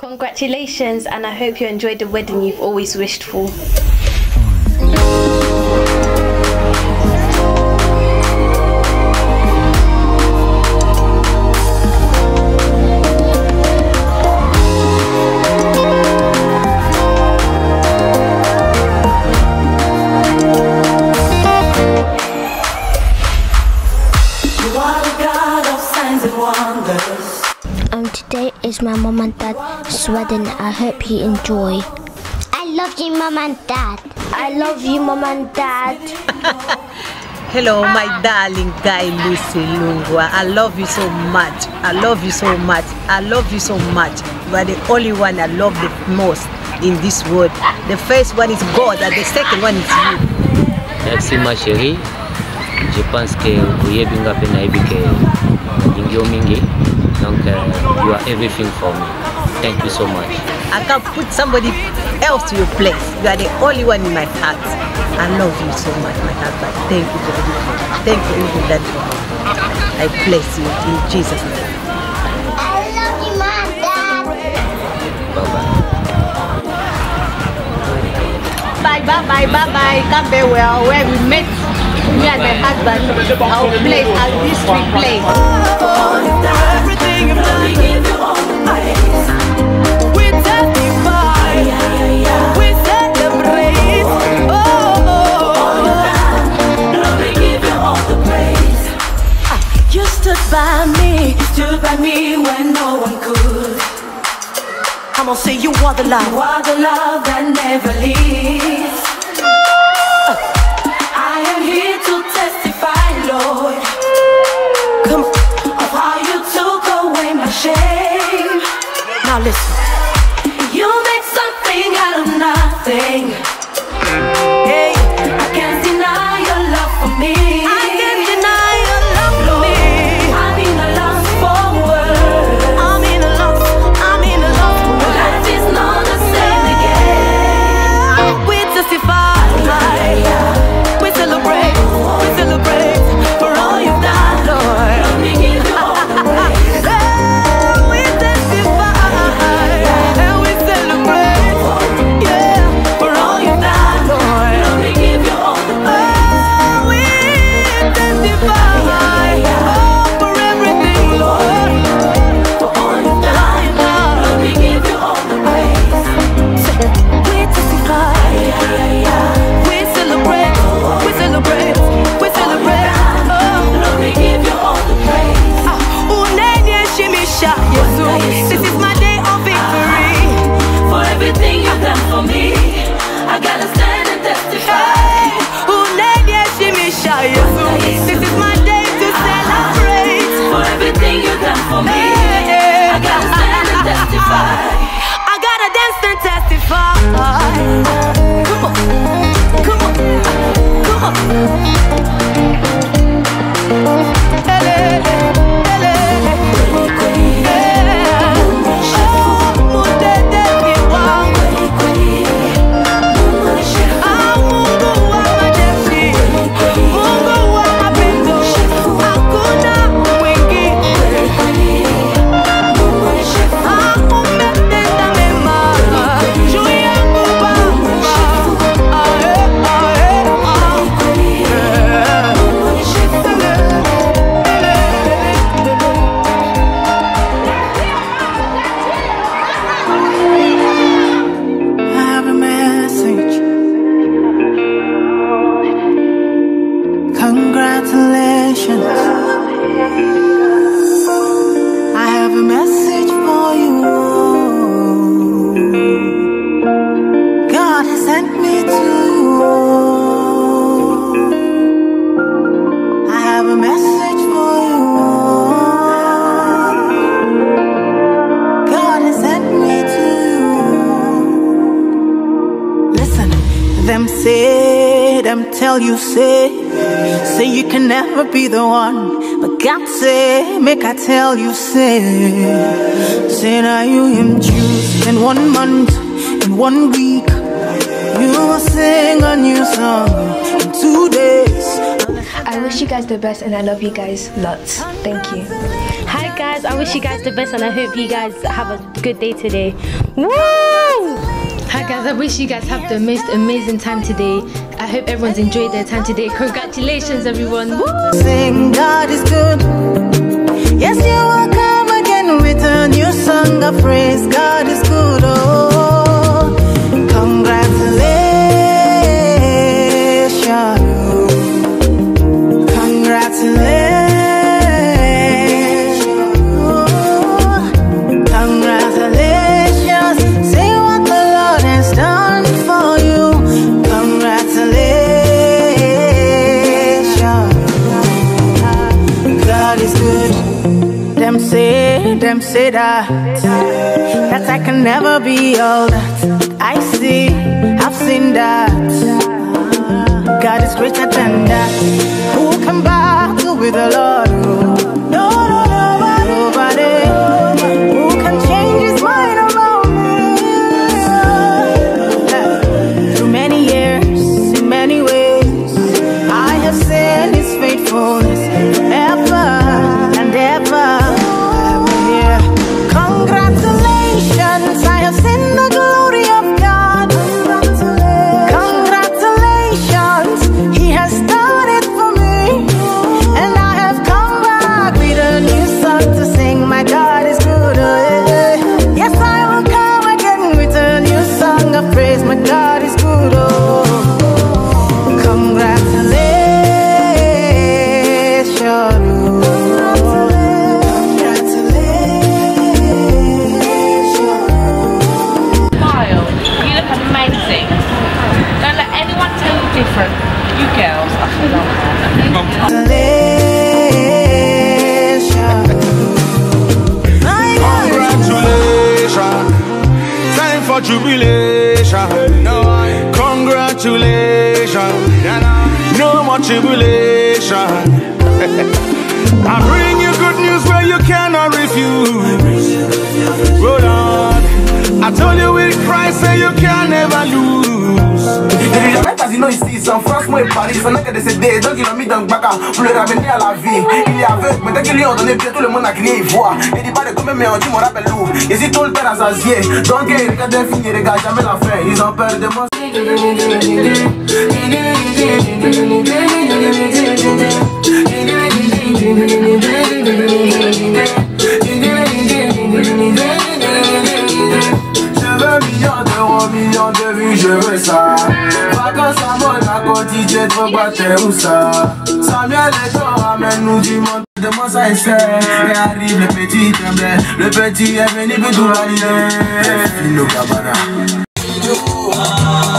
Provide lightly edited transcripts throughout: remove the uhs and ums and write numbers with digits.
Congratulations, and I hope you enjoyed the wedding you've always wished for. Today is my mom and dad's wedding. I hope you enjoy. I love you, mom and dad. I love you, mom and dad. Hello, my darling Guy Lucy Lungwa. I love you so much. I love you so much. I love you so much. You are the only one I love the most in this world. The first one is God and the second one is you. Merci ma chérie. Je pense que vous y bien mingi. Donc, you are everything for me. Thank you so much. I can't put somebody else to your place. You are the only one in my heart. I love you so much, my husband. Thank you for everything. Thank you for everything that you do. I bless you in Jesus' name. I love you, Mom, Dad. Bye bye. Bye. Come be well. Where we met, me and my husband, our place as this we play. Everything you've done, we give you all the praise. We testify, we celebrate. Lord, we give you all the praise. You stood by me when no one could. I'm gonna say you are the love, that never leaves. I am here to testify, Lord. Come on. Of how you took away my shame. Now listen. You make something out of nothing. Hey, I can't deny your love for me. I can't deny your love for me. I'm in a lost for words. I'm in a lost for words. Life is not the same again. We testify. We celebrate for all you've done, Lord. Let me give you all the praise. We testify and we celebrate, for all you've done, Lord. Let me give you all the praise. We testify, for everything, Lord. For all you've done, let me give you all the praise. We testify. We celebrate. Lord, we give you all the praise. This is my day of victory. For everything you've done for me, I gotta stand and testify. This is my day to celebrate. For everything you've done for me, I gotta stand and testify. I gotta dance and testify. Come on. Congratulations. I have a message for you. God has sent me to you. I have a message for you. God has sent me to you. Listen, them tell you say you can never be the one, but God say, make I tell you, say now you him choose in 1 month, in 1 week, you will sing a new song in 2 days. I wish you guys the best and I love you guys lots. Thank you. Hi guys, I wish you guys the best and I hope you guys have a good day today. Woo! Hi guys, I wish you guys have the most amazing time today. I hope everyone's enjoyed their time today. Congratulations everyone. Woo! Sing God is good. Yes, you will come again with a new song of praise. God is good. Oh, congratulations. Congratulations. Them say that I can never be all that I see. I've seen that God is greater than that. Who can battle with the Lord? Nobody. Who can change his mind about me? Through many years, in many ways, I have seen his faithfulness forever and ever. Jubilation, congratulations, no more tribulation. I bring you good news where you cannot refuse. Hold on, I told you with Christ say you can never lose. Casino ici, en France, moi et Paris, je venais que décéder, donc il m'a mis dans le bac pour le ramener à la vie. Il est aveugle, mais dès qu'ils lui ont donné bien, tout le monde a crié, il voit. Il dit pas de combien, mais on dit mon rappel lourd. Ils sont tout le temps rassasiés, donc ils regardent un film, ils regardent jamais la fin. Ils ont peur de moi. Millions de vues, je veux ça. Vacances à Monaco, DJ, trop battre où ça. Samuel et toi, ramène-nous du monde. Demande ça et c'est. Et arrive le petit tremblé. Le petit est venu pour tout valider. Fino Cabana.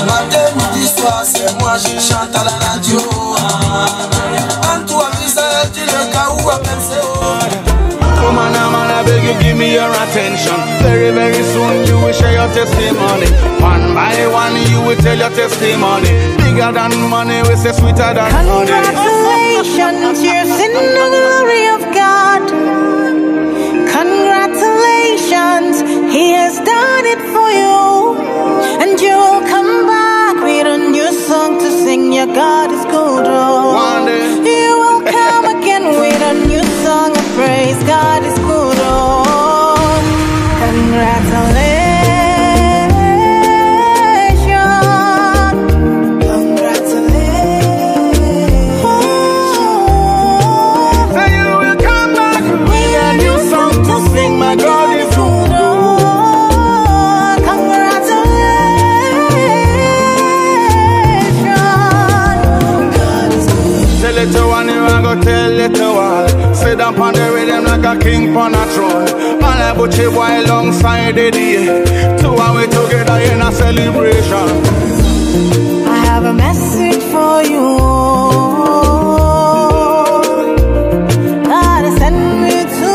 Matin, midi, soir, c'est moi, je chante à la radio. Antoine, Misaël, dis le cas où à penser. Come on, I beg you, give me your attention. Very, very soon you will share your testimony. One by one you will tell your testimony. Bigger than money, we say sweeter than honey. Congratulations, you've seen the glory of God. Congratulations, He has done it for you. And you'll come back with a new song to sing. Your God is good. Oh. One day you will come again with a new song of praise. God is good. Oh, congratulations. Little one, you a go tell little one. Sit down on the rhythm like a king on a throne. And I put you boy alongside the day. Two and we together in a celebration. I have a message for you. God has sent me to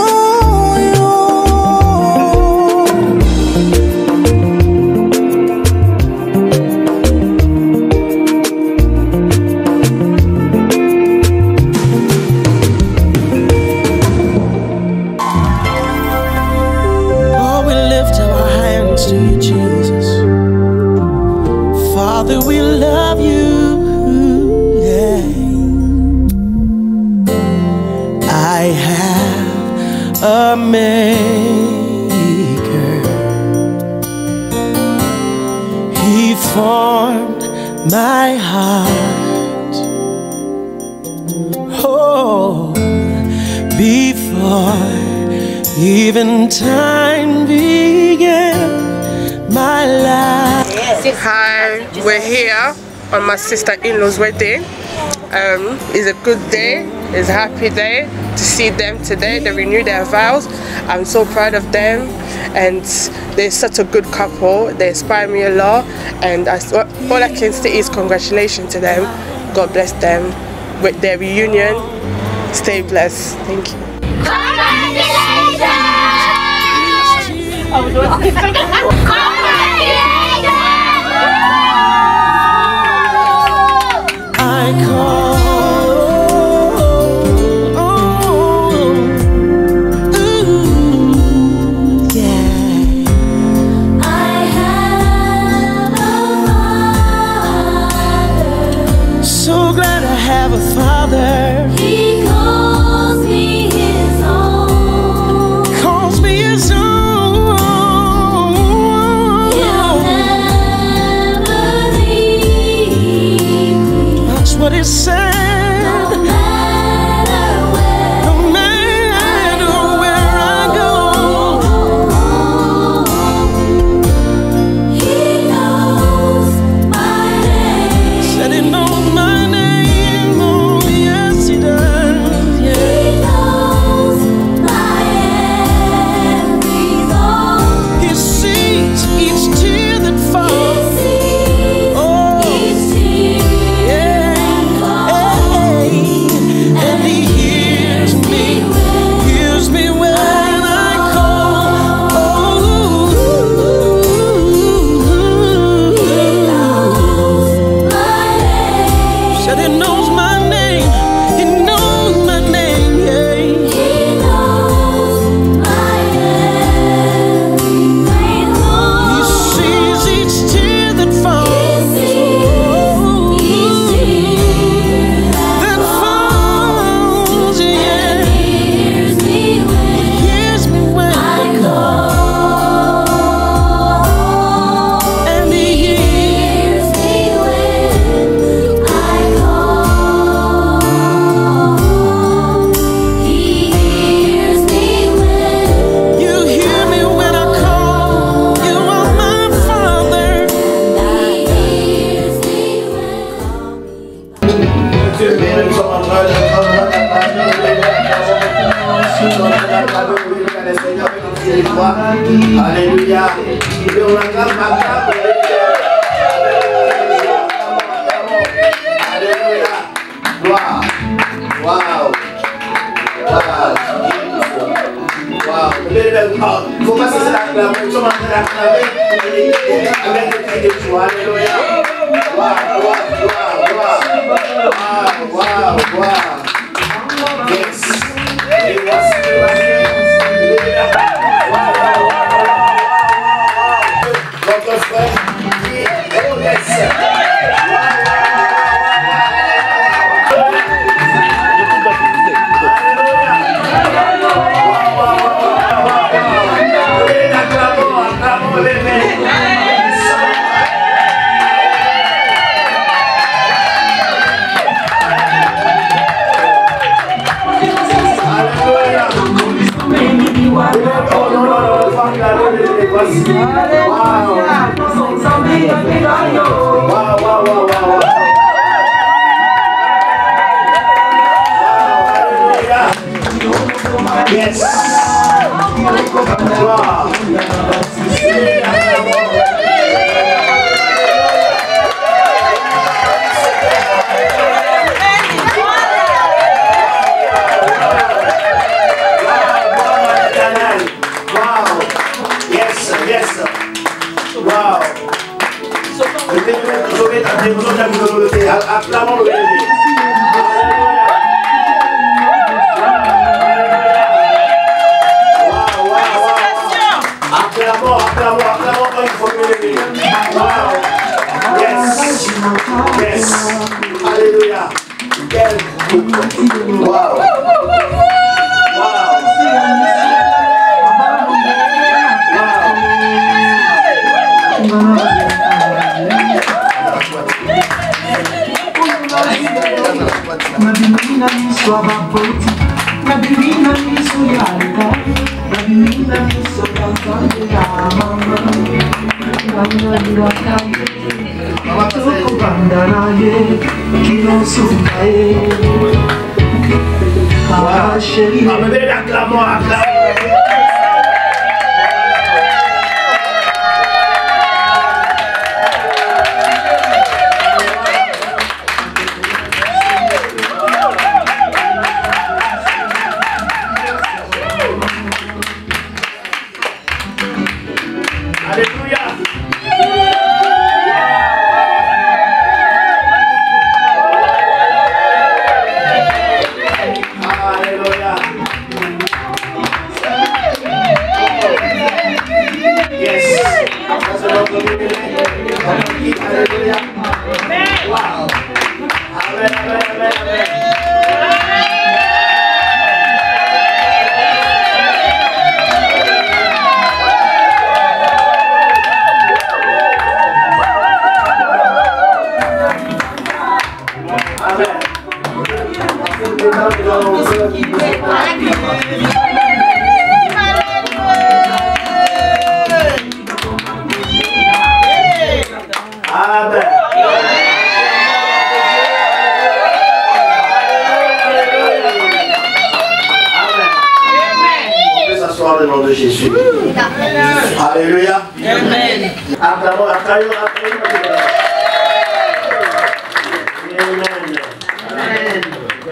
Father, we love you. Yeah. formed my heart. Oh, before even time began, my life. Hi, we're here on my sister-in-law's wedding. It's a good day, it's a happy day to see them today. They renew their vows. I'm so proud of them, and they're such a good couple. They inspire me a lot, and all I can say is congratulations to them. God bless them with their reunion. Stay blessed. Thank you. I call. Father, he calls me his own. Calls me his own. He'll never leave me. That's what it said. No matter where I go, he knows my name. Said he knows my name. Alléluia. Alléluia. Wow. Wow. Wow. Wow. Faut passer cette acclamation, on va l'acclamer avec des cris de joie. Alléluia. Wow, wow, wow, wow. Wow, wow. Yes. It was. Votre frère, oh yes. Yes. Wow. Acclamons le bébé. Acclamons quand il faut le bébé. Wow. Yes. Yes. Alléluia. Quel couple. Wow. Wow.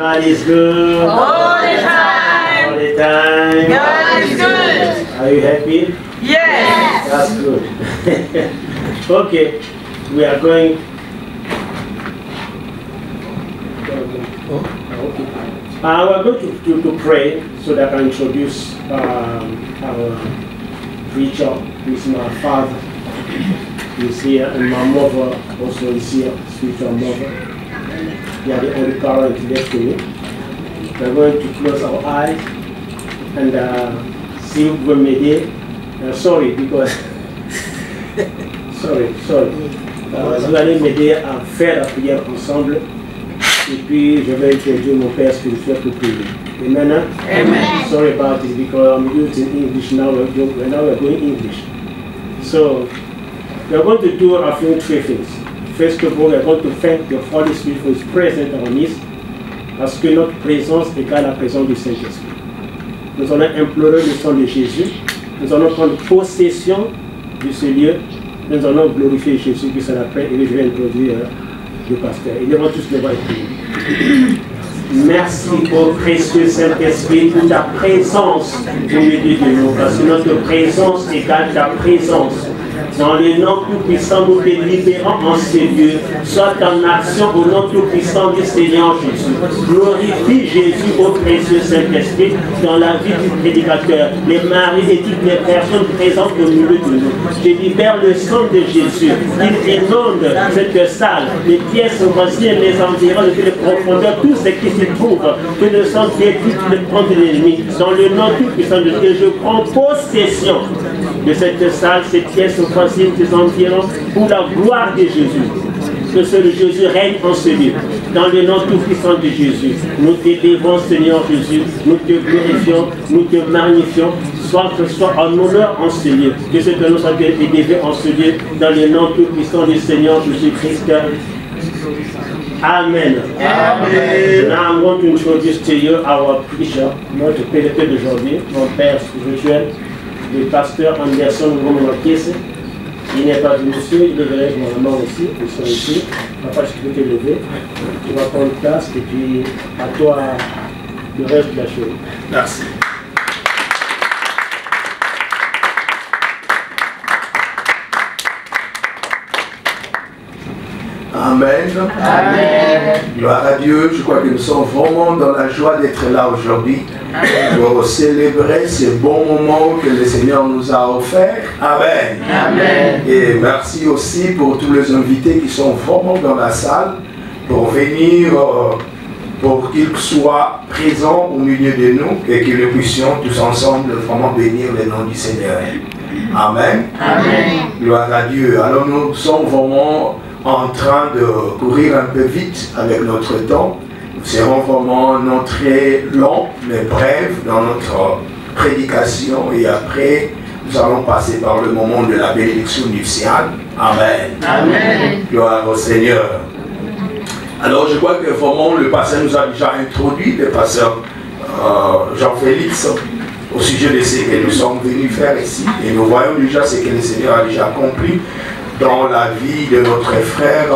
God is good. All the time. All the time. God is good. Are you happy? Yes. That's good. Okay, we are going. We're going to pray so that I can introduce our preacher, who is my father. He's here, and my mother also is here, spiritual mother. They are the only parents left to me. We're going to close our eyes and see if we may do. Sorry, because sorry. Vous allez m'aider à faire la prière ensemble. Et puis je vais introduire mon père spirituel pour prier. Amen. Amen. Sorry about this because I'm using English now. We're going English. So we're going to do a few three things. First of all, we're going to thank the Holy Spirit for His presence in our midst, parce que notre présence égale la présence du Saint-Esprit. Nous allons implorer le sang de Jésus. Nous allons prendre possession de ce lieu. Nous allons glorifier Jésus qui sera prêt et je vais introduire le pasteur. Ils devant tous les voir et prier. Merci au précieux Saint-Esprit pour ta présence au milieu de nous, parce que notre présence égale ta présence. Dans le nom tout-puissant, nous te libérons en ce lieu. Sois en action au nom tout-puissant du Seigneur Jésus. Glorifie Jésus au précieux Saint-Esprit dans la vie du prédicateur, les maris et toutes les personnes présentes au milieu de nous. Je libère le sang de Jésus. Il inonde cette salle, les pièces voisines, les environs, les profondeurs, tout ce qui se trouve. Que le sang détruise le plan de l'ennemi. Dans le nom tout-puissant de Dieu, je prends possession de cette salle, ces pièces voisines, ces environs, pour la gloire de Jésus. Que seul Jésus règne en ce lieu. Dans le nom tout-puissant de Jésus, nous t'élévons, Seigneur Jésus, nous te glorifions, nous te magnifions. Soit en honneur en ce lieu. Que ce que nous sommes élevés en ce lieu, dans le nom tout-puissant du Seigneur Jésus-Christ. Amen. Amen. Now I'm going to introduce to you our preacher, notre prédicateur d'aujourd'hui, mon père spirituel, le pasteur Anderson Romanokese. Il n'est pas venu ici, il est avec ma maman aussi, ils sont ici. Papa, je peux te lever, tu vas prendre place et puis à toi le reste de la chose. Merci. Amen. Amen. Gloire à Dieu. Je crois que nous sommes vraiment dans la joie d'être là aujourd'hui pour célébrer ce bon moment que le Seigneur nous a offert. Amen. Amen. Et merci aussi pour tous les invités qui sont vraiment dans la salle pour venir, pour qu'ils soient présents au milieu de nous et que nous puissions tous ensemble vraiment bénir le nom du Seigneur. Amen. Amen. Gloire à Dieu. Alors nous sommes vraiment en train de courir un peu vite avec notre temps. Nous serons vraiment non très longs, mais brefs dans notre prédication. Et après, nous allons passer par le moment de la bénédiction nuptiale. Amen. Amen. Gloire au Seigneur. Alors, je crois que vraiment le pasteur nous a déjà introduit, le pasteur Jean-Félix, au sujet de ce que nous sommes venus faire ici. Et nous voyons déjà ce que le Seigneur a déjà accompli dans la vie de notre frère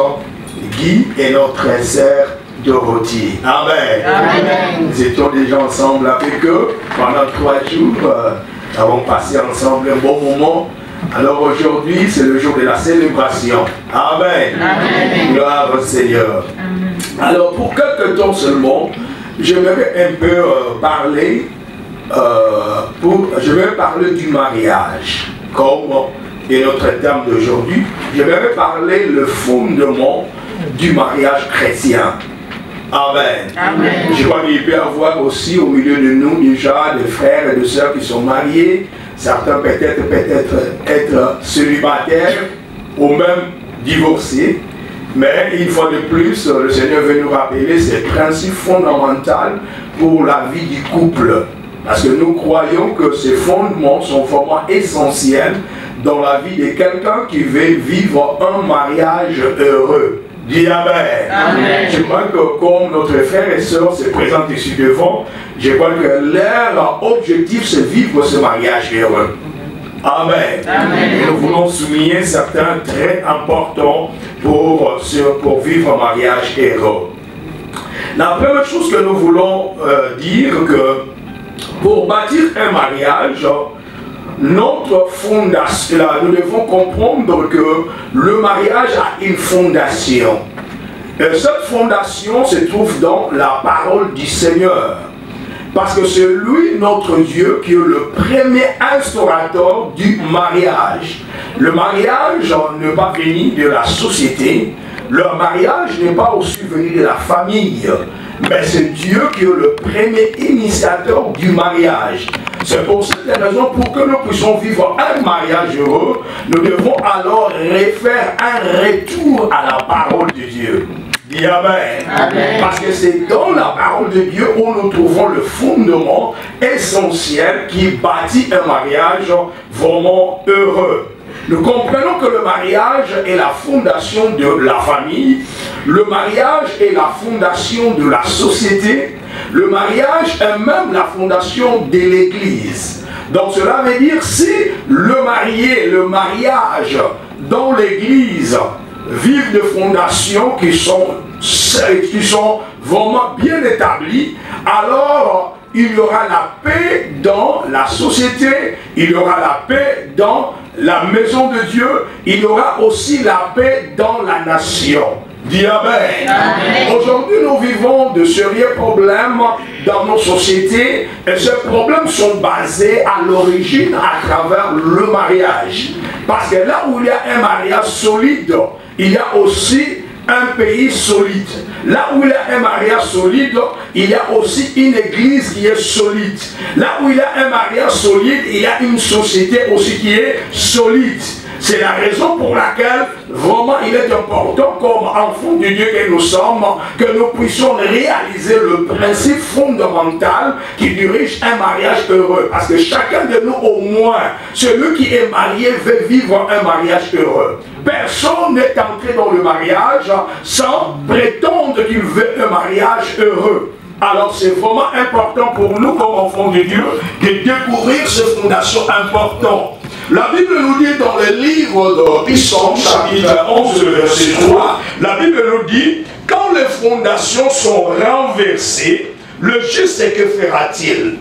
Guy et notre sœur Dorothy. Amen. Amen. Nous étions déjà ensemble avec eux pendant 3 jours. Nous avons passé ensemble un bon moment. Alors aujourd'hui, c'est le jour de la célébration. Amen. Amen. Gloire au Seigneur. Amen. Alors pour quelques temps seulement, j'aimerais un peu parler du mariage. Comme est notre thème d'aujourd'hui, j'aimerais parler le fondement du mariage chrétien. Amen. Amen. Je crois qu'il peut y avoir aussi au milieu de nous déjà des frères et des sœurs qui sont mariés. Certains peut-être être célibataires ou même divorcés. Mais une fois de plus, le Seigneur veut nous rappeler ces principes fondamentaux pour la vie du couple. Parce que nous croyons que ces fondements sont vraiment essentiels dans la vie de quelqu'un qui veut vivre un mariage heureux. Dis Amen. Amen. Je crois que comme notre frère et soeur se présentent ici devant, je crois que leur objectif c'est vivre ce mariage heureux. Amen. Amen. Et nous voulons souligner certains traits importants pour vivre un mariage heureux. La première chose que nous voulons dire que pour bâtir un mariage, notre fondation, nous devons comprendre que le mariage a une fondation. Et cette fondation se trouve dans la parole du Seigneur. Parce que c'est lui, notre Dieu, qui est le premier instaurateur du mariage. Le mariage n'est pas venu de la société. Le mariage n'est pas aussi venu de la famille. Mais c'est Dieu qui est le premier initiateur du mariage. C'est pour cette raison, pour que nous puissions vivre un mariage heureux, nous devons alors refaire un retour à la parole de Dieu. Dis Amen. Amen. Parce que c'est dans la parole de Dieu où nous trouvons le fondement essentiel qui bâtit un mariage vraiment heureux. Nous comprenons que le mariage est la fondation de la famille, le mariage est la fondation de la société, le mariage est même la fondation de l'église. Donc cela veut dire si le mariage dans l'église vivent de fondations qui sont vraiment bien établies, alors il y aura la paix dans la société, il y aura la paix dans la maison de Dieu, il y aura aussi la paix dans la nation. Dis Amen. Amen. Aujourd'hui, nous vivons de sérieux problèmes dans nos sociétés et ces problèmes sont basés à l'origine à travers le mariage. Parce que là où il y a un mariage solide, il y a aussi un pays solide. Là où il y a un mariage solide, il y a aussi une église qui est solide. Là où il y a un mariage solide, il y a une société aussi qui est solide. C'est la raison pour laquelle vraiment il est important comme enfants de Dieu que nous sommes, que nous puissions réaliser le principe fondamental qui dirige un mariage heureux. Parce que chacun de nous au moins, celui qui est marié veut vivre un mariage heureux. Personne n'est entré dans le mariage sans prétendre qu'il veut un mariage heureux. Alors c'est vraiment important pour nous comme enfants de Dieu de découvrir ces fondations importantes. La Bible nous dit dans le livre de Psaume, chapitre 11, verset 3, la Bible nous dit, quand les fondations sont renversées, le juste, que fera-t-il?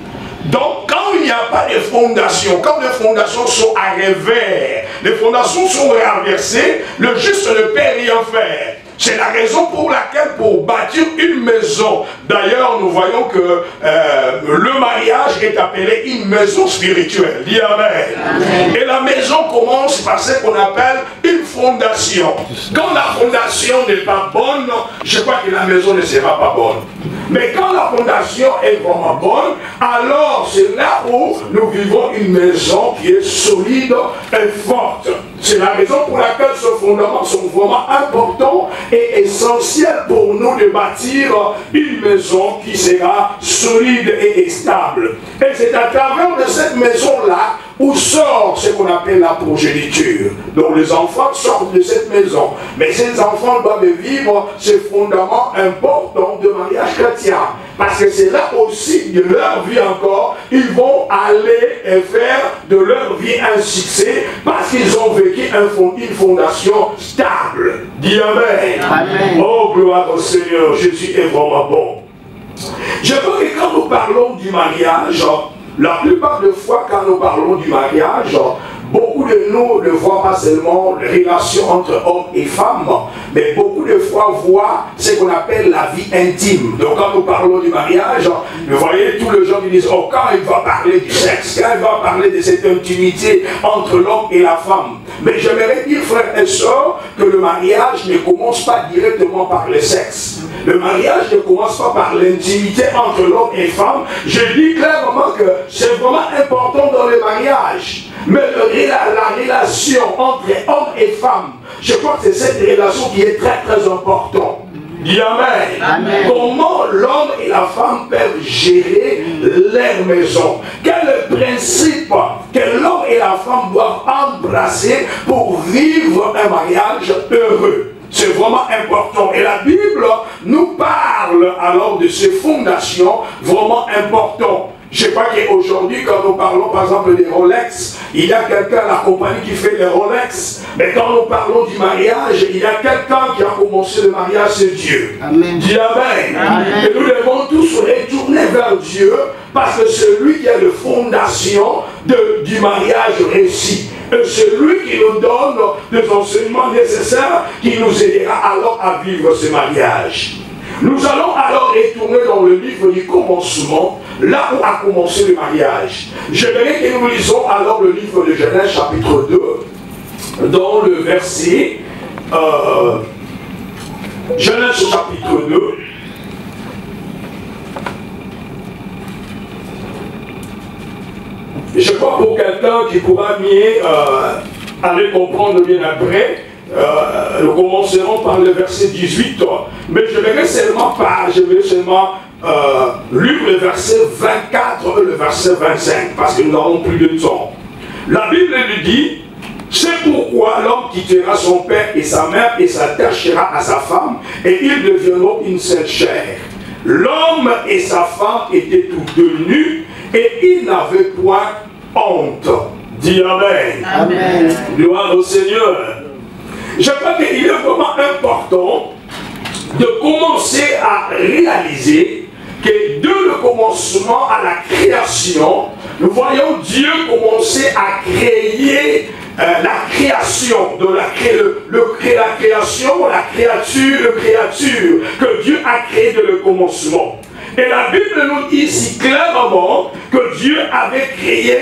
Donc, quand il n'y a pas de fondation, quand les fondations sont à revers, les fondations sont renversées, le juste ne peut rien faire. C'est la raison pour laquelle, pour bâtir une maison, d'ailleurs nous voyons que le mariage est appelé une maison spirituelle. Dis Amen. Amen. Et la maison commence par ce qu'on appelle une fondation. Quand la fondation n'est pas bonne, je crois que la maison ne sera pas bonne. Mais quand la fondation est vraiment bonne, alors c'est là où nous vivons une maison qui est solide et forte. C'est la raison pour laquelle ce fondement sont vraiment importants et essentiels pour nous de bâtir une maison qui sera solide et stable. Et c'est à travers de cette maison-là où sort ce qu'on appelle la progéniture. Donc les enfants sortent de cette maison. Mais ces enfants doivent vivre ce fondement important de mariage chrétien. Parce que c'est là aussi de leur vie encore, ils vont aller et faire de leur vie un succès parce qu'ils ont vécu une fondation stable. Dis Amen. Amen. Oh, gloire au Seigneur, Jésus est vraiment bon. Je crois que quand nous parlons du mariage, la plupart des fois, quand nous parlons du mariage, beaucoup de nous ne voient pas seulement les relations entre hommes et femmes, mais beaucoup de fois voient ce qu'on appelle la vie intime. Donc quand nous parlons du mariage, vous voyez tous les gens qui disent, oh, quand il va parler du sexe, quand il va parler de cette intimité entre l'homme et la femme. Mais j'aimerais dire, frères et sœurs, que le mariage ne commence pas directement par le sexe. Le mariage ne commence pas par l'intimité entre l'homme et femme. Je dis clairement que c'est vraiment important dans le mariage. Mais la relation entre hommes et femmes, je crois que c'est cette relation qui est très très importante. Dis Amen. Amen. Comment l'homme et la femme peuvent gérer leur maison? Quel est le principe que l'homme et la femme doivent embrasser pour vivre un mariage heureux? C'est vraiment important. Et la Bible nous parle alors de ces fondations vraiment importantes. Je crois qu'aujourd'hui, quand nous parlons par exemple des Rolex, il y a quelqu'un, la compagnie qui fait les Rolex. Mais quand nous parlons du mariage, il y a quelqu'un qui a commencé le mariage, c'est Dieu. Amen. Dis Amen. Amen. Et nous devons tous retourner vers Dieu parce que c'est lui qui a la fondation du mariage réussi. Et c'est lui qui nous donne des enseignements nécessaires qui nous aidera alors à vivre ce mariage. Nous allons alors retourner dans le livre du commencement, là où a commencé le mariage. J'aimerais que nous lisons alors le livre de Genèse chapitre 2, dans le verset, Genèse chapitre 2, je crois pour quelqu'un qui pourra mieux aller comprendre bien après, nous commencerons par le verset 18, mais je vais seulement lire le verset 24 et le verset 25, parce que nous n'avons plus de temps. La Bible nous dit, c'est pourquoi l'homme quittera son père et sa mère et s'attachera à sa femme, et ils deviendront une seule chair. L'homme et sa femme étaient tous deux nus, et ils n'avaient point honte. Dis Amen. Amen. Gloire au Seigneur. Je crois qu'il est vraiment important de commencer à réaliser que dès le commencement à la création, nous voyons Dieu commencer à créer la création, de la création, la créature que Dieu a créée dès le commencement. Et la Bible nous dit ici clairement que Dieu avait créé,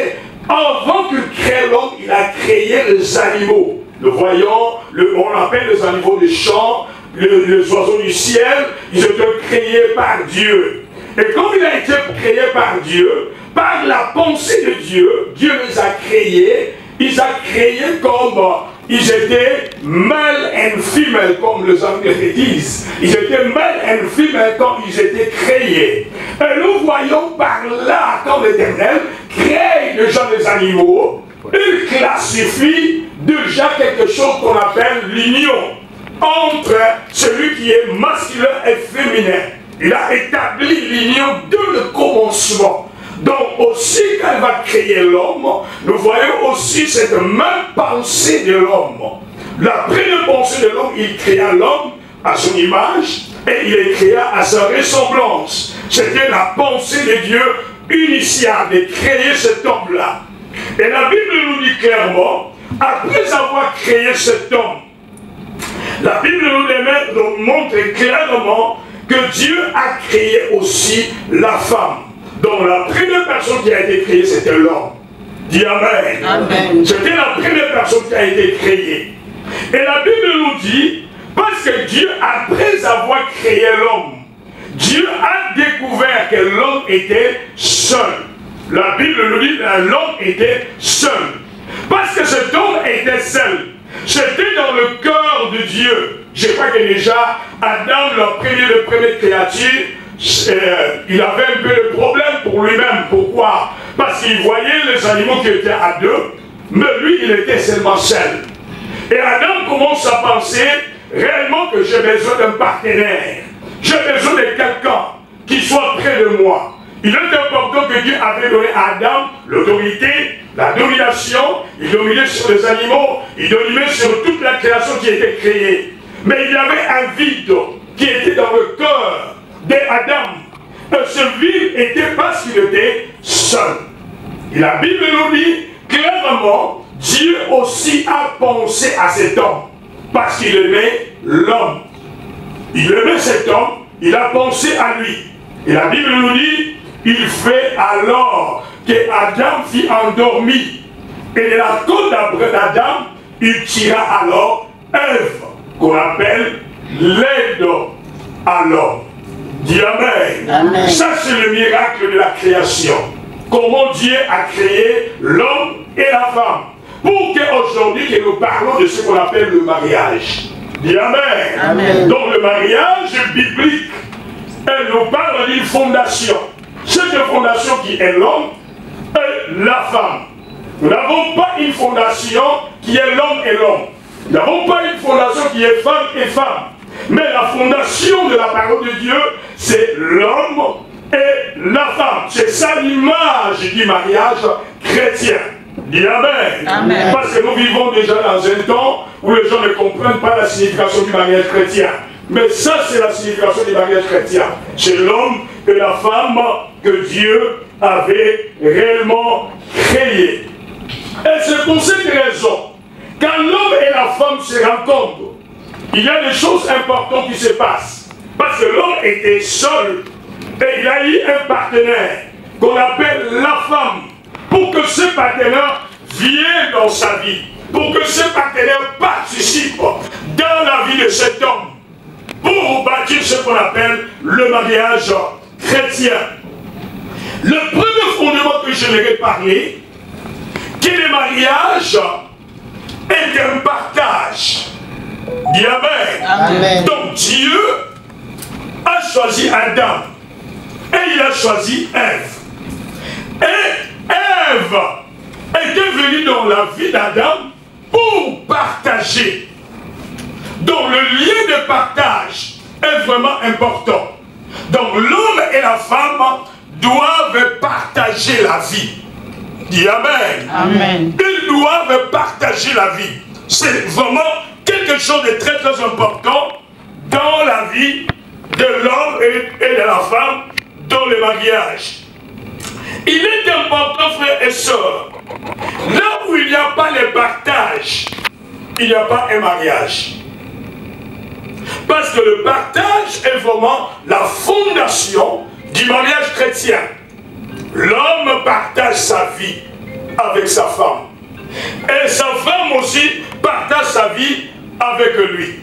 avant qu'il crée l'homme, il a créé les animaux. Nous voyons, on appelle les animaux des champs, les oiseaux du ciel, ils étaient créés par Dieu. Et comme il a été créé par Dieu, par la pensée de Dieu, Dieu les a créés, ils ont créé comme ils étaient male and female, comme les Anglais disent. Ils étaient male and female quand ils étaient créés. Et nous voyons par là, quand l'Éternel crée déjà les animaux, il classifie déjà quelque chose qu'on appelle l'union entre celui qui est masculin et féminin. Il a établi l'union dès le commencement. Donc aussi quand il va créer l'homme, nous voyons aussi cette même pensée de l'homme. La première pensée de l'homme, il créa l'homme à son image et il est créé à sa ressemblance. C'était la pensée de Dieu initiale de créer cet homme-là. Et la Bible nous dit clairement, après avoir créé cet homme, la Bible nous montre clairement que Dieu a créé aussi la femme. Donc la première personne qui a été créée, c'était l'homme. Dis Amen. Amen. C'était la première personne qui a été créée. Et la Bible nous dit, parce que Dieu, après avoir créé l'homme, Dieu a découvert que l'homme était seul. La Bible nous dit que l'homme était seul. Parce que cet homme était seul. C'était dans le cœur de Dieu. Je crois que déjà, Adam, le premier créature, il avait un peu de problème pour lui-même. Pourquoi? Parce qu'il voyait les animaux qui étaient à deux, mais lui, il était seulement seul. Et Adam commence à penser réellement que j'ai besoin d'un partenaire. J'ai besoin de quelqu'un qui soit près de moi. Il est important que Dieu avait donné à Adam l'autorité, la domination. Il dominait sur les animaux, il dominait sur toute la création qui était créée. Mais il y avait un vide qui était dans le cœur d'Adam. Et ce vide était parce qu'il était seul. Et la Bible nous dit clairement, Dieu aussi a pensé à cet homme. Parce qu'il aimait l'homme. Il aimait cet homme, il a pensé à lui. Et la Bible nous dit, il fait alors que Adam fut endormi. Et de la côte d'Adam, il tira alors Ève, qu'on appelle l'aide à l'homme. Dis Amen. Amen. Ça, c'est le miracle de la création. Comment Dieu a créé l'homme et la femme. Pour qu'aujourd'hui, que nous parlons de ce qu'on appelle le mariage. Dis Amen. Amen. Donc le mariage biblique, elle nous parle d'une fondation. Cette fondation qui est l'homme et la femme. Nous n'avons pas une fondation qui est l'homme et l'homme. Nous n'avons pas une fondation qui est femme et femme. Mais la fondation de la parole de Dieu, c'est l'homme et la femme. C'est ça l'image du mariage chrétien. Dis Amen. Amen. Parce que nous vivons déjà dans un temps où les gens ne comprennent pas la signification du mariage chrétien. Mais ça, c'est la signification du mariage chrétien. C'est l'homme et la femme que Dieu avait réellement créé. Et c'est pour cette raison, quand l'homme et la femme se rencontrent, il y a des choses importantes qui se passent. Parce que l'homme était seul et il a eu un partenaire qu'on appelle la femme. Pour que ce partenaire vienne dans sa vie, pour que ce partenaire participe dans la vie de cet homme, pour bâtir ce qu'on appelle le mariage chrétien. Le premier fondement que je vais parler, que le mariage est un partage. Dis Amen. Amen. Donc Dieu a choisi Adam et il a choisi Ève. Et Ève était venue dans la vie d'Adam pour partager. Donc le lien de partage est vraiment important. Donc l'homme et la femme doivent partager la vie. Dis Amen. Amen. Ils doivent partager la vie. C'est vraiment quelque chose de très très important dans la vie de l'homme et de la femme dans le mariage. Il est important, frères et sœurs, là où il n'y a pas le partage, il n'y a pas un mariage. Parce que le partage est vraiment la fondation du mariage chrétien. L'homme partage sa vie avec sa femme. Et sa femme aussi partage sa vie avec lui.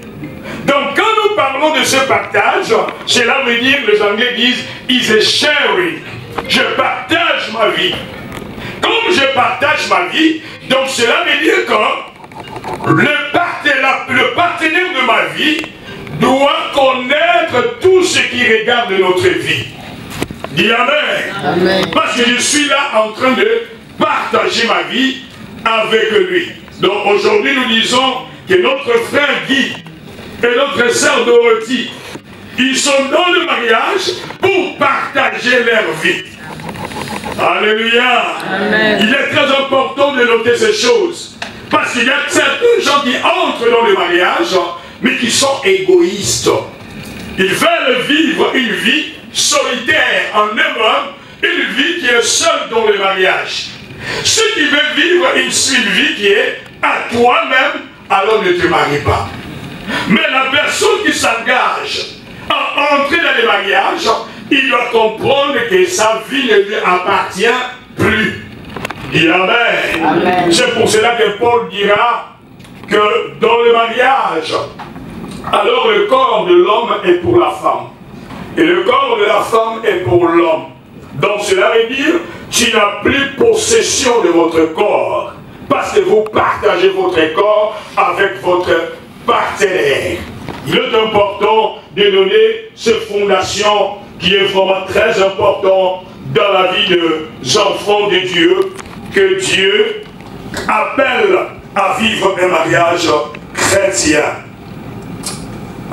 Donc quand nous parlons de ce partage, cela veut dire, les Anglais disent, is a sharing. Je partage ma vie. Comme je partage ma vie, donc cela veut dire que le partenaire de ma vie doit connaître tout ce qui regarde notre vie. Dis Amen. Amen. Parce que je suis là en train de partager ma vie avec lui. Donc aujourd'hui nous disons que notre frère Guy et notre sœur Dorothy, ils sont dans le mariage pour partager leur vie. Alléluia. Amen. Il est très important de noter ces choses. Parce qu'il y a certains gens qui entrent dans le mariage, mais qui sont égoïstes. Ils veulent vivre une vie solitaire en eux-mêmes, une vie qui est seule dans le mariage. Ceux qui veulent vivre une vie qui est à toi-même, alors ne te marie pas. Mais la personne qui s'engage à entrer dans le mariage, il doit comprendre que sa vie ne lui appartient plus. Dis Amen. Amen. C'est pour cela que Paul dira que dans le mariage, alors le corps de l'homme est pour la femme et le corps de la femme est pour l'homme. Donc cela veut dire, tu n'as plus possession de votre corps parce que vous partagez votre corps avec votre partenaire. Il est important de donner cette fondation qui est vraiment très importante dans la vie des enfants de Dieu, que Dieu appelle à vivre un mariage chrétien.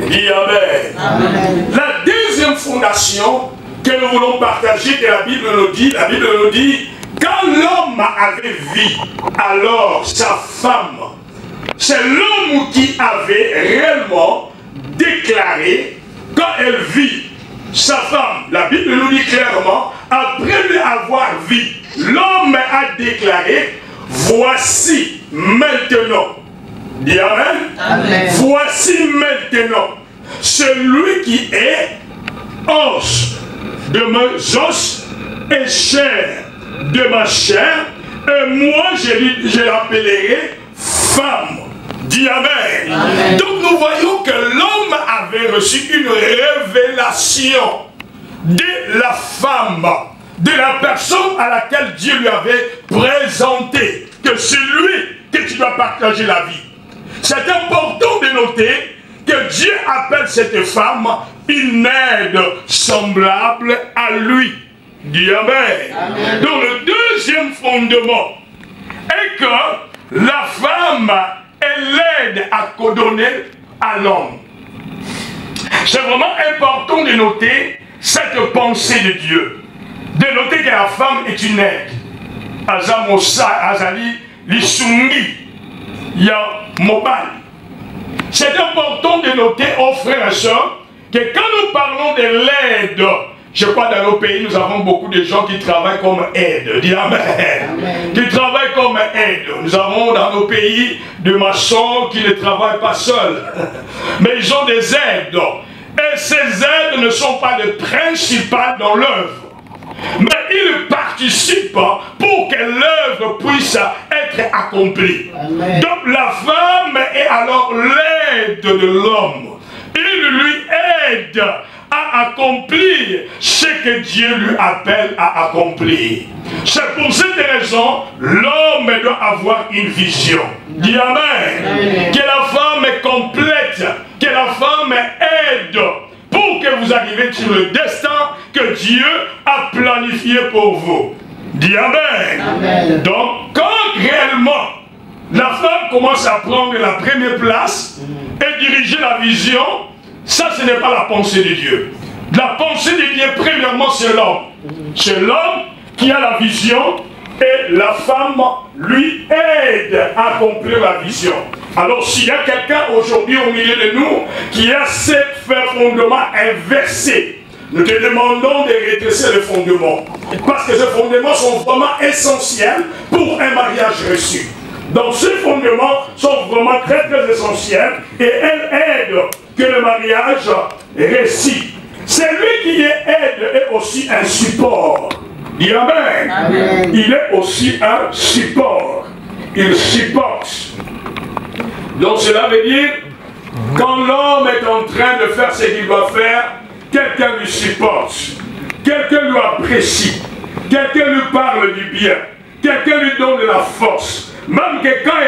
Dis Amen. Amen. La deuxième fondation que nous voulons partager, que la Bible nous dit, quand l'homme avait vie, alors sa femme, c'est l'homme qui avait réellement déclaré, quand elle vit sa femme, la Bible nous dit clairement, après lui avoir vu, l'homme a déclaré, voici maintenant, dis Amen. Amen. Voici maintenant celui qui est os de mes os et chair de ma chair, et moi je l'appellerai femme. Dis Amen. Amen. Donc nous voyons que l'homme avait reçu une révélation de la femme, de la personne à laquelle Dieu lui avait présenté, que c'est lui que tu dois partager la vie. C'est important de noter que Dieu appelle cette femme une aide semblable à lui. Dis Amen. Amen. Donc le deuxième fondement est que la femme est l'aide à coordonner à l'homme. C'est vraiment important de noter cette pensée de Dieu. De noter que la femme est une aide. Azali, Lisungi, Ya Mobile. C'est important de noter, aux frères et sœurs, que quand nous parlons de l'aide, je crois dans nos pays, nous avons beaucoup de gens qui travaillent comme aide. Dis Amen. Amen. Qui travaillent comme aide. Nous avons dans nos pays des maçons qui ne travaillent pas seuls, mais ils ont des aides. Et ces aides ne sont pas les principales dans l'œuvre, mais ils participent pour que l'œuvre puisse être accomplie. Amen. Donc la femme est alors l'aide de l'homme. Il lui aide à accomplir ce que Dieu lui appelle à accomplir. C'est pour cette raison, l'homme doit avoir une vision. Dis Amen. Amen. Que la femme est complète, que la femme aide pour que vous arriviez sur le destin que Dieu a planifié pour vous. Dis Amen. Amen. Donc, quand réellement la femme commence à prendre la première place et diriger la vision, ça ce n'est pas la pensée de Dieu. La pensée de Dieu, premièrement, c'est l'homme. C'est l'homme qui a la vision et la femme lui aide à accomplir la vision. Alors s'il y a quelqu'un aujourd'hui au milieu de nous qui a ce fondement inversé, nous te demandons de redresser le fondement. Parce que ces fondements sont vraiment essentiels pour un mariage reçu. Donc ces fondements sont vraiment très très essentiels et elles aident que le mariage réussit. Celui qui aide est aussi un support. Dis Amen. Amen. Il est aussi un support. Il supporte. Donc cela veut dire, quand l'homme est en train de faire ce qu'il doit faire, quelqu'un lui supporte, quelqu'un lui apprécie, quelqu'un lui parle du bien, quelqu'un lui donne de la force. Même que quand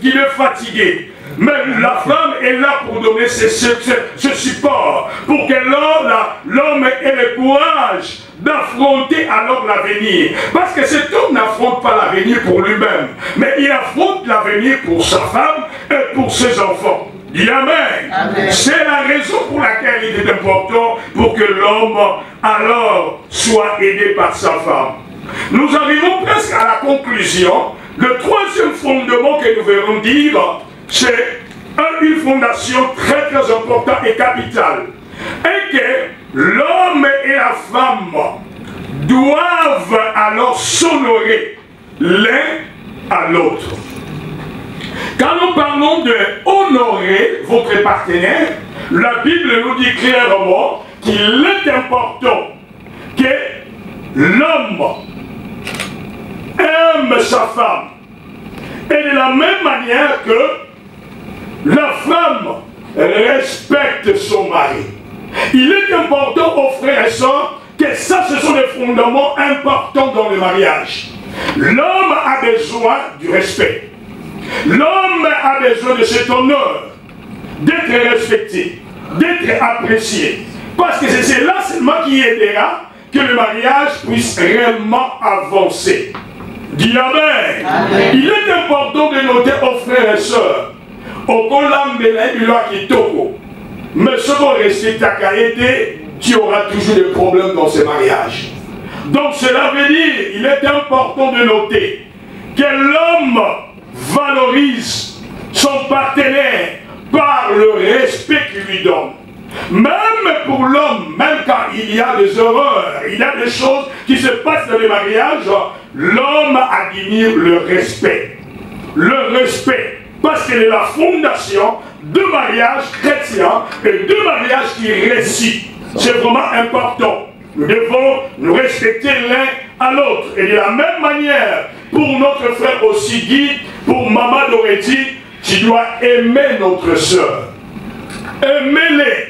il est fatigué, mais la femme est là pour donner ce support, pour que l'homme ait le courage d'affronter alors l'avenir. Parce que cet homme n'affronte pas l'avenir pour lui-même, mais il affronte l'avenir pour sa femme et pour ses enfants. Dis Amen. Amen. C'est la raison pour laquelle il est important pour que l'homme alors soit aidé par sa femme. Nous arrivons presque à la conclusion. Le troisième fondement que nous verrons dire, c'est une fondation très très importante et capitale. Et que l'homme et la femme doivent alors s'honorer l'un à l'autre. Quand nous parlons de honorer votre partenaire, la Bible nous dit clairement qu'il est important que l'homme aime sa femme. Et de la même manière que la femme respecte son mari. Il est important aux frères et sœurs que ça, ce sont des fondements importants dans le mariage. L'homme a besoin du respect. L'homme a besoin de cet honneur, d'être respecté, d'être apprécié. Parce que c'est cela seulement qui aidera que le mariage puisse réellement avancer. Dis Amen. Amen. Il est important de noter aux frères et sœurs, au Kolambela du loi Kitoko, mais ce qu'on respecte à Kaïté, tu auras toujours des problèmes dans ce mariage. Donc cela veut dire, il est important de noter que l'homme valorise son partenaire par le respect qu'il lui donne. Même pour l'homme, même quand il y a des horreurs, il y a des choses qui se passent dans le mariage, l'homme admire le respect. Le respect, parce qu'il est la fondation de mariage chrétien et de mariage qui réussit. C'est vraiment important. Nous devons nous respecter l'un à l'autre. Et de la même manière, pour notre frère aussi Guy, pour Maman Doreti, tu dois aimer notre soeur. Aimez-les.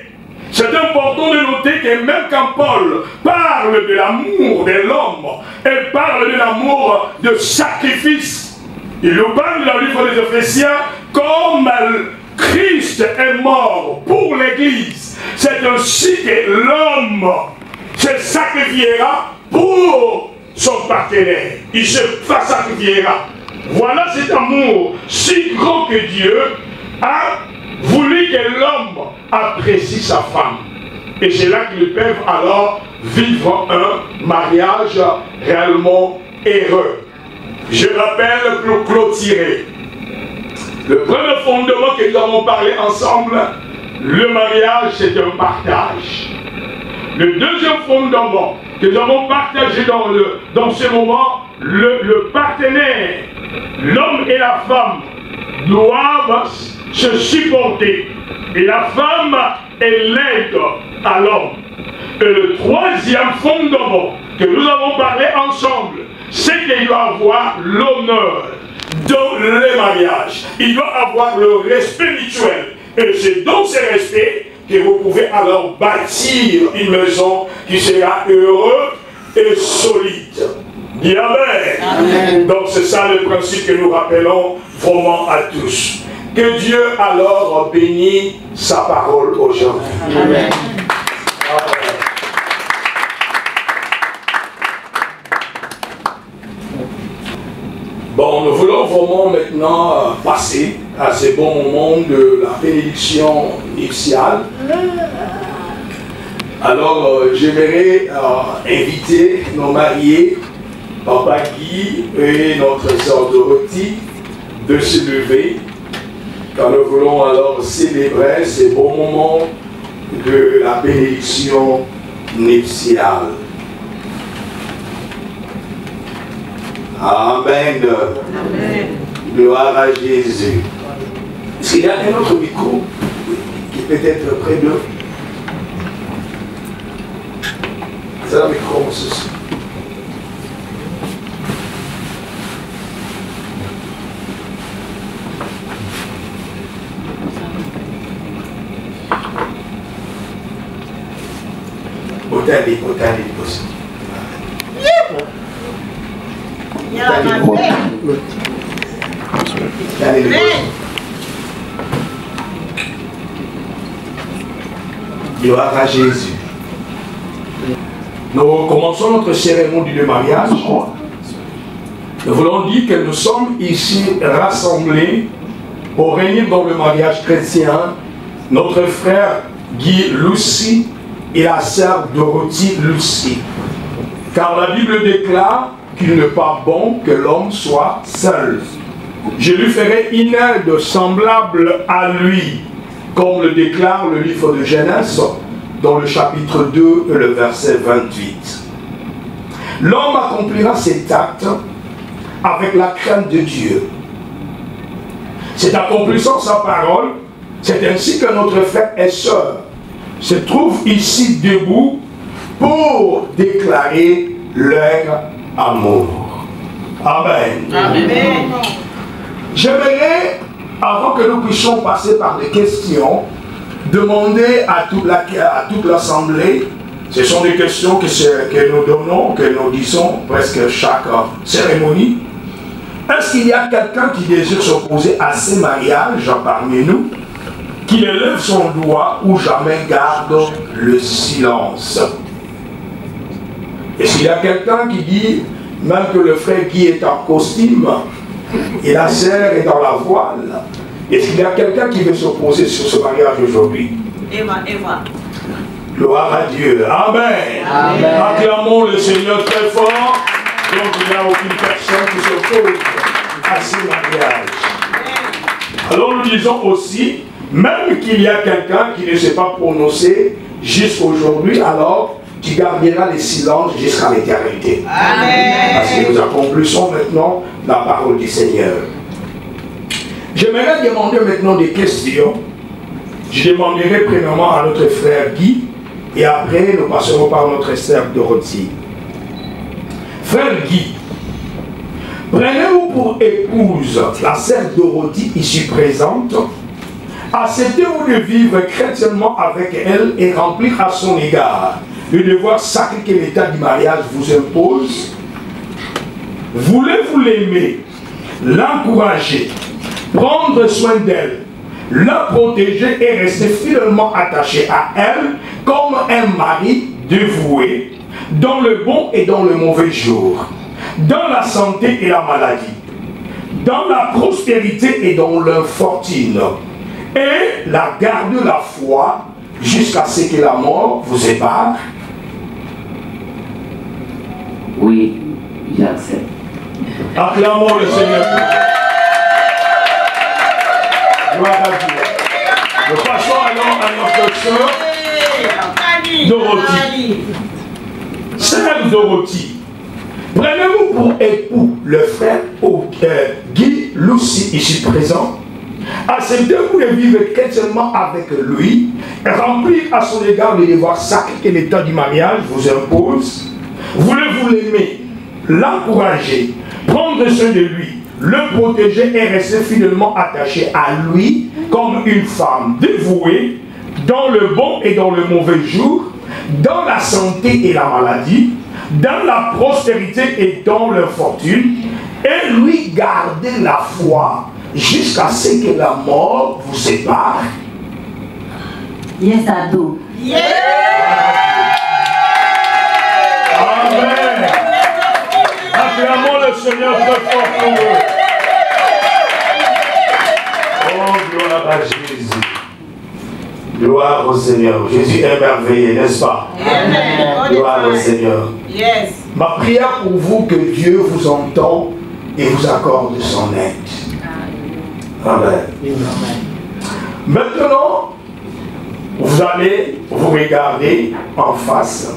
C'est important de noter que même quand Paul parle de l'amour de l'homme, il parle de l'amour de sacrifice. Il nous parle dans le livre des Éphésiens comme Christ est mort pour l'Église. C'est ainsi que l'homme se sacrifiera pour son partenaire. Il se sacrifiera. Voilà cet amour si grand que Dieu a voulu que l'homme apprécie sa femme. Et c'est là qu'ils peuvent alors vivre un mariage réellement heureux. Je rappelle pour clôturer. Le premier fondement que nous avons parlé ensemble, le mariage, c'est un partage. Le deuxième fondement que nous avons partagé dans ce moment, le partenaire, l'homme et la femme doivent se supporter. Et la femme est l'aide à l'homme. Et le troisième fondement que nous avons parlé ensemble, c'est qu'il doit avoir l'honneur dans le mariage. Il doit avoir le respect mutuel. Et c'est dans ce respect que vous pouvez alors bâtir une maison qui sera heureuse et solide. Dis Amen. Amen. Donc c'est ça le principe que nous rappelons vraiment à tous. Que Dieu alors bénisse sa parole aujourd'hui. Amen. Bon, nous voulons vraiment maintenant passer à ce bon moment de la bénédiction nuptiale. Alors, j'aimerais inviter nos mariés, Papa Guy et notre sœur Dorothy, de se lever, car nous voulons alors célébrer ce bon moment de la bénédiction nuptiale. Amen. Amen. Gloire à Jésus. Est-ce qu'il y a un autre micro qui peut être près d'eux? C'est un micro, ceci. Botani, possible. Gloire à Jésus. Nous commençons notre cérémonie de mariage. Nous voulons dire que nous sommes ici rassemblés pour réunir dans le mariage chrétien notre frère Guy Lucie et la sœur Dorothy Lucie. Car la Bible déclare qu'il n'est pas bon que l'homme soit seul. Je lui ferai une aide semblable à lui, comme le déclare le livre de Genèse, dans le chapitre 2 et le verset 28. L'homme accomplira cet acte avec la crainte de Dieu. C'est accomplissant sa parole, c'est ainsi que notre frère et sœur se trouvent ici debout pour déclarer leur amour. Amen. Amen. J'aimerais avant que nous puissions passer par des questions, demander à toute l'Assemblée, ce sont des questions que nous donnons, que nous disons presque chaque cérémonie. Est-ce qu'il y a quelqu'un qui désire s'opposer à ces mariages parmi nous, qui élève son doigt ou jamais garde le silence? Est-ce qu'il y a quelqu'un qui dit, même que le frère Guy est en costume et la sœur est dans la voile, est-ce qu'il y a quelqu'un qui veut s'opposer sur ce mariage aujourd'hui? Eva. Gloire à Dieu. Amen. Amen. Acclamons le Seigneur très fort. Donc il n'y a aucune personne qui s'oppose à ce mariage. Alors nous disons aussi, même qu'il y a quelqu'un qui ne s'est pas prononcé jusqu'aujourd'hui, alors tu garderas le silence jusqu'à l'éternité. Amen. Parce que nous accomplissons maintenant la parole du Seigneur. J'aimerais demander maintenant des questions. Je demanderai premièrement à notre frère Guy et après nous passerons par notre sœur Dorothy. Frère Guy, prenez-vous pour épouse la sœur Dorothy ici présente. Acceptez-vous de vivre chrétiennement avec elle et remplir à son égard le devoir sacré que l'état du mariage vous impose? Voulez-vous l'aimer, l'encourager, prendre soin d'elle, la protéger et rester fidèlement attaché à elle comme un mari dévoué dans le bon et dans le mauvais jour, dans la santé et la maladie, dans la prospérité et dans l'infortune, et la garder la foi jusqu'à ce que la mort vous sépare? Oui, j'accepte. Acclamons le Seigneur. Gloire à Dieu. Nous passons alors à notre sœur Dorothy. Sœur Dorothy, prenez-vous pour époux le frère Guy Lucie ici présent? Acceptez-vous de vivre chrétiennement avec lui et remplir à son égard les devoirs sacrés que l'état du mariage vous impose? Voulez-vous l'aimer, l'encourager, prendre soin de lui, le protéger et rester fidèlement attaché à lui comme une femme dévouée dans le bon et dans le mauvais jour, dans la santé et la maladie, dans la prospérité et dans l'infortune, et lui garder la foi jusqu'à ce que la mort vous sépare? Yes, I do. Yeah. Amen. Acclamons le Seigneur très fort pour eux. Oh, gloire à Jésus. Gloire au Seigneur. Jésus est merveilleux, n'est-ce pas? Amen. Gloire au Seigneur. Yes. Ma prière pour vous, que Dieu vous entende et vous accorde son aide. Amen. Maintenant, vous allez vous regarder en face.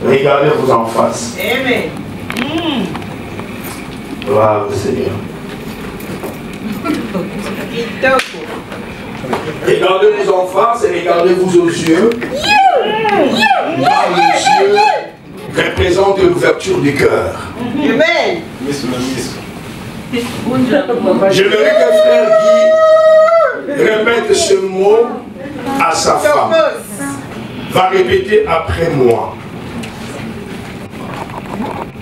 Regardez-vous en face. Amen. Gloire au Seigneur. Regardez-vous en face et regardez-vous aux yeux. Car les yeux représentent l'ouverture du cœur. Amen. J'aimerais que frère Guy répète ce mot à sa femme. Va répéter après moi.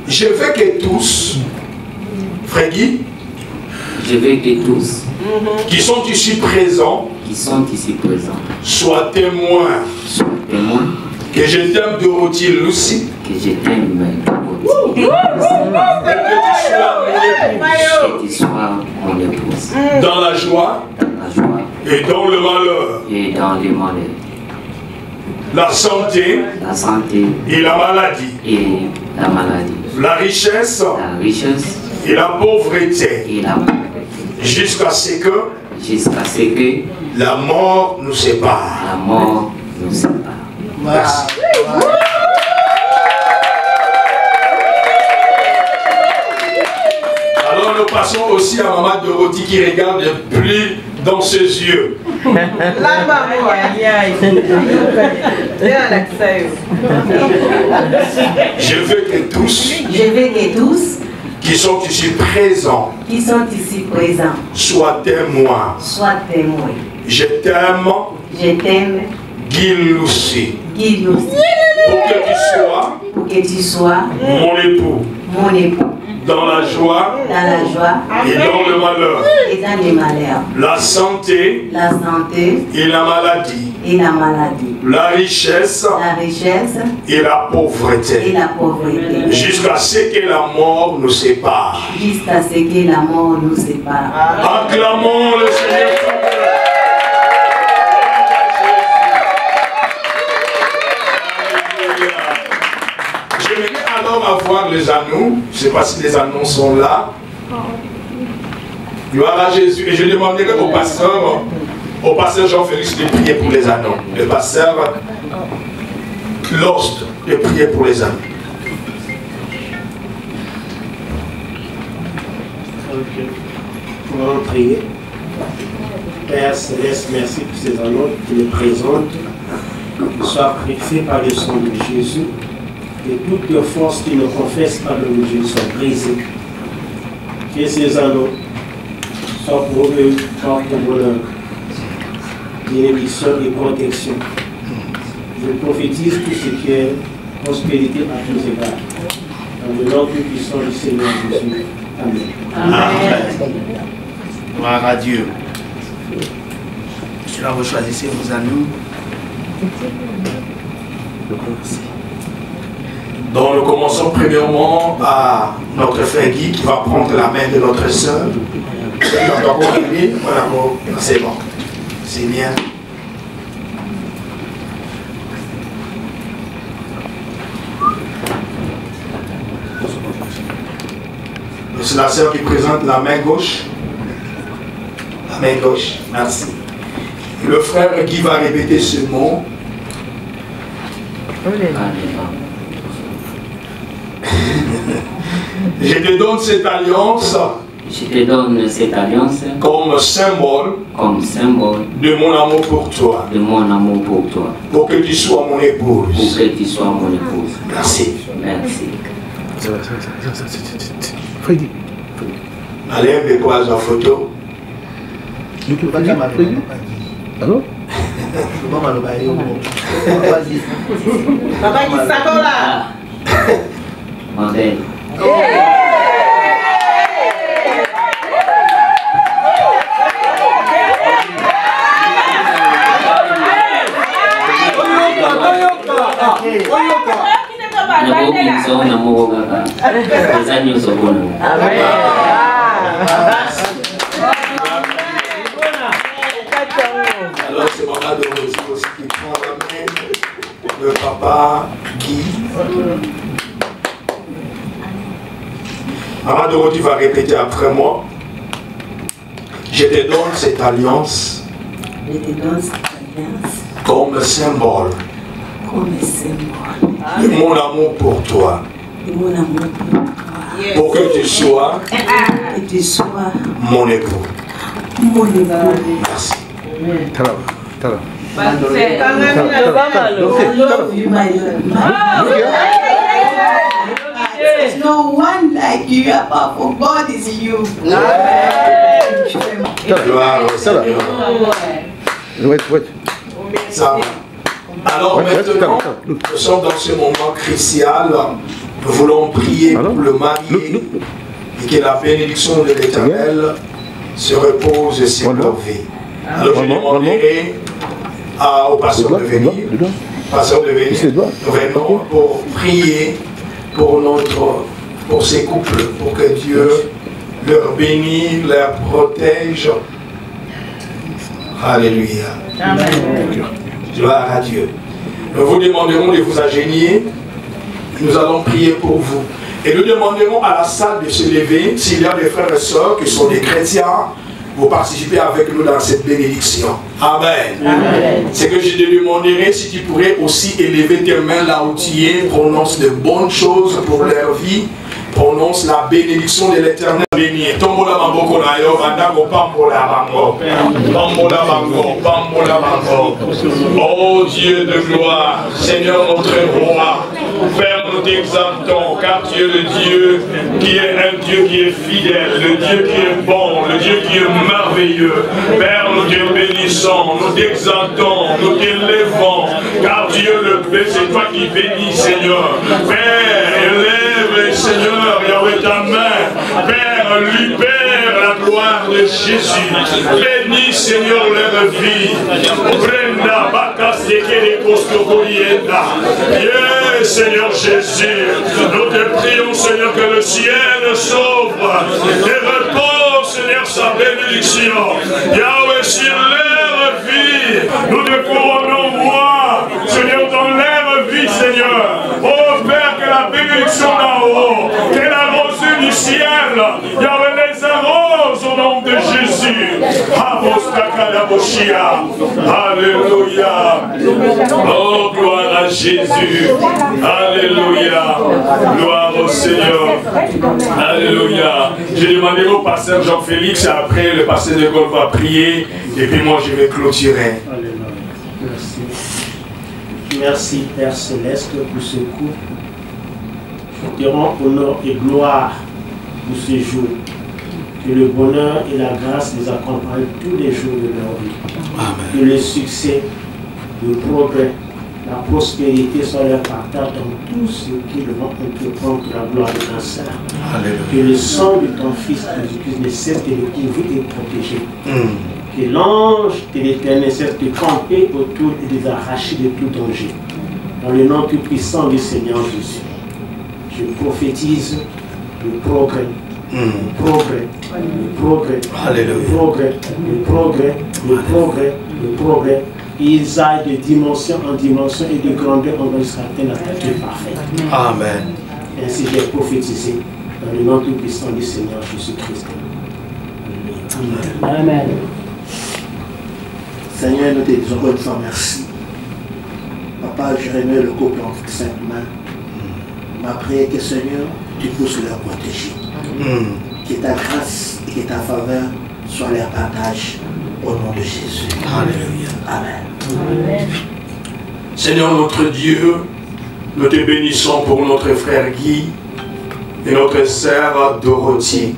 Je veux que tous, frère Guy, je veux que tous qui sont ici présents, soient témoins, que je t'aime Dorothy Lucie, que je t'aime que tu sois mon épouse, dans la joie et dans le malheur, la santé et la maladie, la richesse et la pauvreté, jusqu'à ce que la mort nous sépare. Merci. Alors nous passons aussi à maman Dorothy qui regarde plus dans ses yeux. Je veux que tous qui sont ici présents, sois témoin. Je t'aime, Guy Lucy, pour que tu sois mon époux. Dans la joie et dans le malheur, la santé et la maladie, la richesse et la pauvreté, jusqu'à ce que la mort nous sépare. Acclamons le Seigneur. J'aimerais alors avoir les anneaux. Je ne sais pas si les anneaux sont là. Gloire à Jésus. Et je demanderai au pasteur Jean-Félix de prier pour les anneaux. Le pasteur Lost de prier pour les anneaux. Nous allons prier. Père Céleste, merci pour ces anneaux qui nous présentent, qu'ils soient fixés par le sang de Jésus. Et toutes les forces qui ne confessent pas le nom de Jésus sont brisées. Que ces anneaux soient pour eux porte de bonheur, bénédiction et protection. Je prophétise tout ce qui est prospérité à tous égards. Dans le nom plus puissant du Seigneur Jésus. Amen. Amen. Gloire à Dieu. Cela vous choisissez vos anneaux. Donc nous commençons premièrement à notre frère Guy qui va prendre la main de notre soeur. Voilà, c'est bon. C'est bien. C'est la sœur qui présente la main gauche. La main gauche, merci. Et le frère Guy va répéter ce mot. Je te donne cette alliance. Je te donne cette alliance comme symbole de mon amour pour toi. Pour que tu sois mon épouse. Merci. Merci. Allez, on dépose la photo. Allô? Papa qui s'attend là. Modèle. Alors c'est Maman Dorothy aussi qui prend la main de papa Guy. Maman Dorothy va répéter après moi. Je te donne cette alliance. Comme symbole. De mon amour pour toi. Pour que tu sois mon époux. Merci. There's no one like you, apart from God is you. Ça va. Alors maintenant, nous sommes dans ce moment crucial. Nous voulons prier pour le marié et que la bénédiction de l'Éternel se repose sur leur vie. Alors je demanderai au pasteur de venir. Nous venons pour prier pour ces couples, pour que Dieu leur bénisse, leur protège. Alléluia. Amen. Gloire à Dieu. Nous vous demanderons de vous agenouiller. Nous allons prier pour vous. Et nous demanderons à la salle de se lever. S'il y a des frères et sœurs qui sont des chrétiens, vous participez avec nous dans cette bénédiction. Amen. Amen. C'est que je te demanderai si tu pourrais aussi élever tes mains là où tu es, prononce de bonnes choses pour leur vie, prononce la bénédiction de l'Éternel. Tombola maboko na yo bandako pambola bango. Pambola bango, pambola bango. Oh Dieu de gloire, Seigneur notre roi, Père, nous t'exaltons, car tu es le Dieu qui est un Dieu qui est fidèle, le Dieu qui est bon, le Dieu qui est merveilleux. Père, nous te bénissons, nous t'exaltons, nous t'élèvons, car Dieu le fait, c'est toi qui bénis, Seigneur. Père, élève, Seigneur, Yahweh, ta main. Père, libère la gloire de Jésus. Bénis, Seigneur, leur vie. Brenda, Yes, Seigneur Jésus, nous te prions, Seigneur, que le ciel s'ouvre et repose, Seigneur, sa bénédiction. Yahweh, sur leur vie, nous te couronnons roi, Seigneur, dans leur vie, Seigneur. Oh Père, que la bénédiction d'en haut, que la rosée du ciel, Yahweh, les arrose au nom de Jésus. Alléluia. Oh, gloire à Jésus. Alléluia. Gloire au Seigneur. Alléluia. J'ai demandé au pasteur Jean-Félix, et après le pasteur de Gaulle va prier, et puis moi je vais clôturer. Alléluia. Merci. Merci Père Céleste pour ce coup. Je te rends honneur et gloire pour ce jour. Que le bonheur et la grâce les accompagnent tous les jours de leur vie. Amen. Que le succès, le progrès, la prospérité soient leur partage dans tout ce qu'ils vont entreprendre pour la gloire de ton Seigneur. Que le sang de ton Fils Jésus-Christ ne cesse de le couvrir et de protéger. Que l'ange de l'Éternel cesse de camper autour et de les arracher de tout danger. Dans le nom tout puissant du Seigneur Jésus, je prophétise le progrès. Le progrès, le progrès, le progrès, le progrès, le progrès, le progrès. Ils aillent de dimension en dimension et de grandeur en grandeur jusqu'à atteindre la stature parfaite. Amen. Ainsi j'ai prophétisé dans le nom tout puissant du Seigneur Jésus-Christ. Amen. Amen. Seigneur, nous te disons encore une fois merci. Papa, je remets le couple en sainte main. Ma prière que Seigneur, tu puisses leur protéger. Que ta grâce et que ta faveur soient leur partage au nom de Jésus. Alléluia. Amen. Amen. Seigneur notre Dieu, nous te bénissons pour notre frère Guy et notre sœur Dorothée.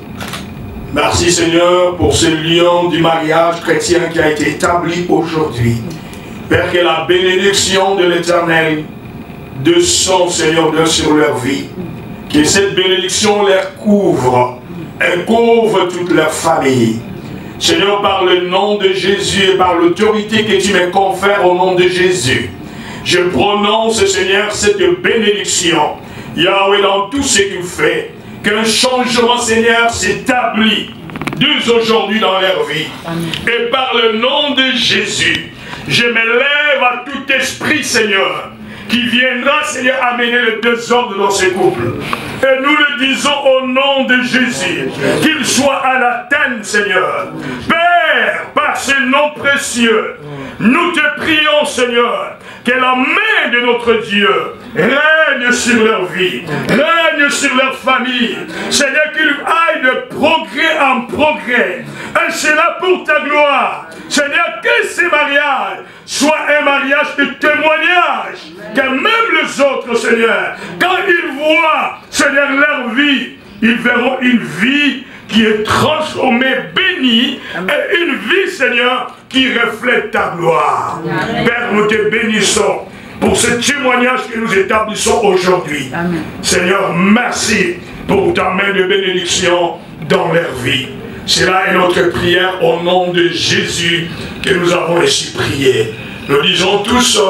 Merci Seigneur pour ce lion du mariage chrétien qui a été établi aujourd'hui. Père, que la bénédiction de l'Éternel descend, Seigneur, sur leur vie. Que cette bénédiction les couvre et couvre toute leur famille. Seigneur, par le nom de Jésus et par l'autorité que tu me confères au nom de Jésus, je prononce, Seigneur, cette bénédiction. Yahweh, dans tout ce qu'il fait, qu'un changement, Seigneur, s'établit dès aujourd'hui dans leur vie. Et par le nom de Jésus, je me lève à tout esprit, Seigneur, qui viendra, Seigneur, amener le désordre dans ce couple. Et nous le disons au nom de Jésus, qu'il soit à l'atteinte, Seigneur. Père, par ce nom précieux, nous te prions, Seigneur, que la main de notre Dieu règne sur leur vie, règne sur leur famille. Seigneur, qu'il aille de progrès en progrès. Et c'est là pour ta gloire. Seigneur, que ces mariages soient un mariage de témoignage. Que même les autres, Seigneur, quand ils voient, Seigneur, leur vie, ils verront une vie qui est transformée, bénie, et une vie, Seigneur, qui reflète ta gloire. Amen. Père, nous te bénissons pour ce témoignage que nous établissons aujourd'hui. Seigneur, merci pour ta main de bénédiction dans leur vie. C'est là notre prière au nom de Jésus que nous avons ainsi prié. Nous disons tous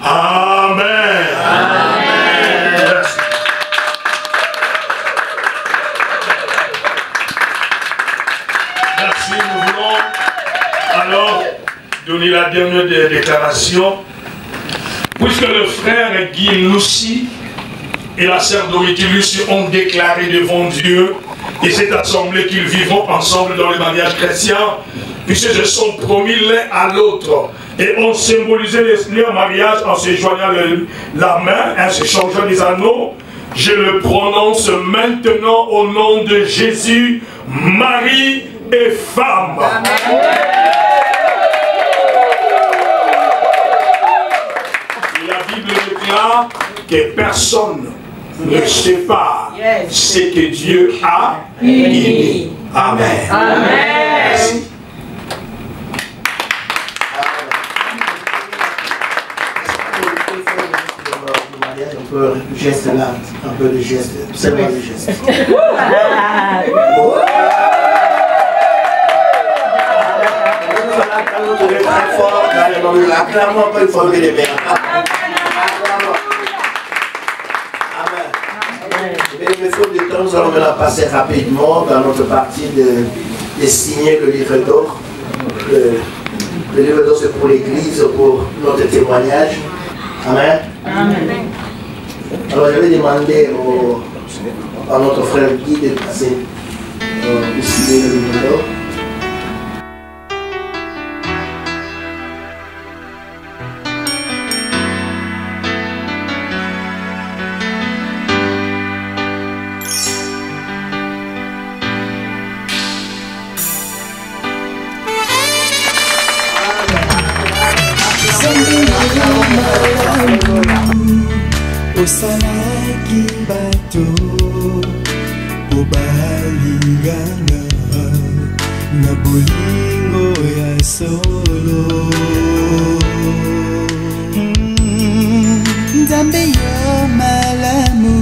Amen. Amen. Merci. Merci, nous voulons alors donner la dernière déclaration. Puisque le frère Guy Lucie et la sœur Dorothée Lucie ont déclaré devant Dieu et cette assemblée qu'ils vivront ensemble dans le mariage chrétien, puisqu'ils se sont promis l'un à l'autre et ont symbolisé leur mariage en se joignant la main, en se changeant les anneaux, je le prononce maintenant au nom de Jésus, mari et femme. Amen. La Bible déclare que personne ne sépare ce que Dieu a uni. Amen. Merci. Un peu de geste là, un peu de geste, seulement de geste. Très fort, clairement pas une fois que les mères. Amen. Mais faute de temps, nous allons maintenant passer rapidement dans notre partie de signer le livre d'or. Le livre d'or, c'est pour l'Église, pour notre témoignage. Amen. Amen. Alors je vais demander à notre frère Guy de passer de signer le livre d'or. Osalaki bato obalingana na bolingo ya solo Nzambe yo malamu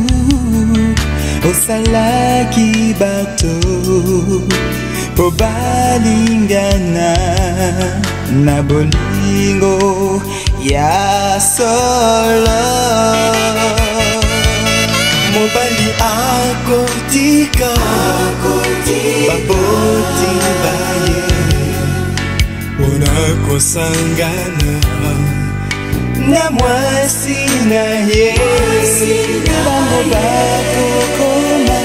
osalaki bato obalingana na bolingo ya solo mobali akotika baboti baye mpona kosangana na mwasi na ye bango bakokoma